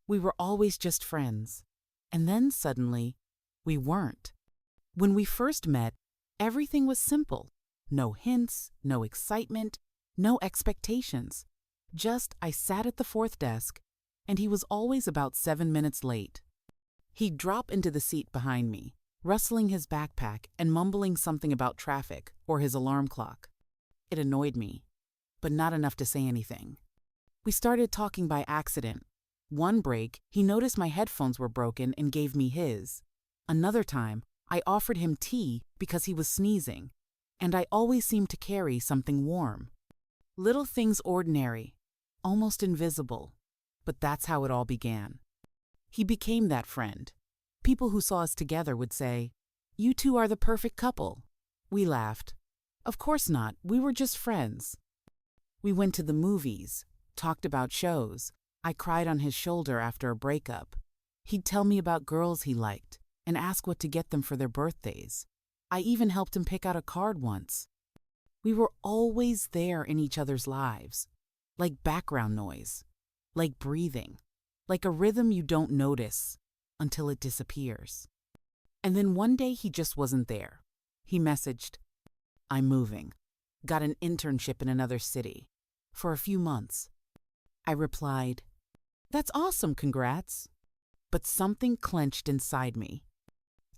We were always just friends. And then suddenly, we weren't. When we first met, everything was simple. No hints, no excitement, no expectations. Just I sat at the fourth desk, and he was always about 7 minutes late. He'd drop into the seat behind me, rustling his backpack and mumbling something about traffic or his alarm clock. It annoyed me, but not enough to say anything. We started talking by accident. One break, he noticed my headphones were broken and gave me his. Another time, I offered him tea because he was sneezing, and I always seemed to carry something warm. Little things ordinary, almost invisible, but that's how it all began. He became that friend. People who saw us together would say, "You two are the perfect couple." We laughed. Of course not, we were just friends. We went to the movies, talked about shows. I cried on his shoulder after a breakup. He'd tell me about girls he liked and ask what to get them for their birthdays. I even helped him pick out a card once. We were always there in each other's lives, like background noise, like breathing, like a rhythm you don't notice until it disappears. And then one day he just wasn't there. He messaged, "I'm moving. Got an internship in another city. For a few months." I replied, "That's awesome, congrats." But something clenched inside me.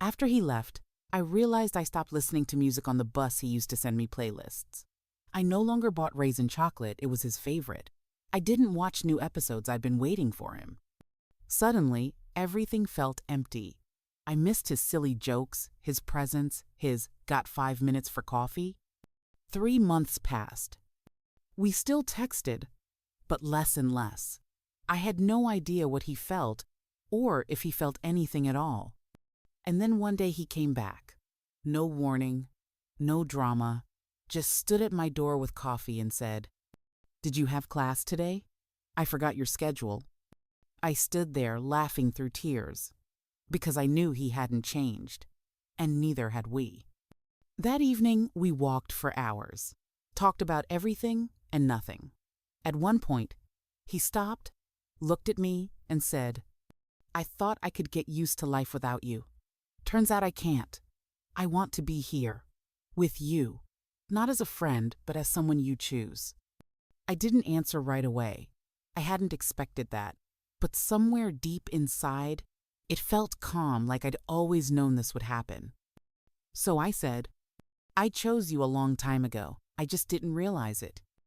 After he left, I realized I stopped listening to music on the bus he used to send me playlists. I no longer bought Raisin Chocolate, it was his favorite. I didn't watch new episodes, I'd been waiting for him. Suddenly, everything felt empty. I missed his silly jokes, his presence, his "got 5 minutes for coffee." 3 months passed. We still texted, but less and less. I had no idea what he felt, or if he felt anything at all. And then one day he came back. No warning, no drama, just stood at my door with coffee and said, "Did you have class today? I forgot your schedule." I stood there laughing through tears, because I knew he hadn't changed, and neither had we. That evening, we walked for hours, talked about everything and nothing. At one point, he stopped, looked at me, and said, "I thought I could get used to life without you. Turns out I can't. I want to be here, with you, not as a friend, but as someone you choose." I didn't answer right away. I hadn't expected that. But somewhere deep inside, it felt calm, like I'd always known this would happen. So I said, "I chose you a long time ago. I just didn't realize it.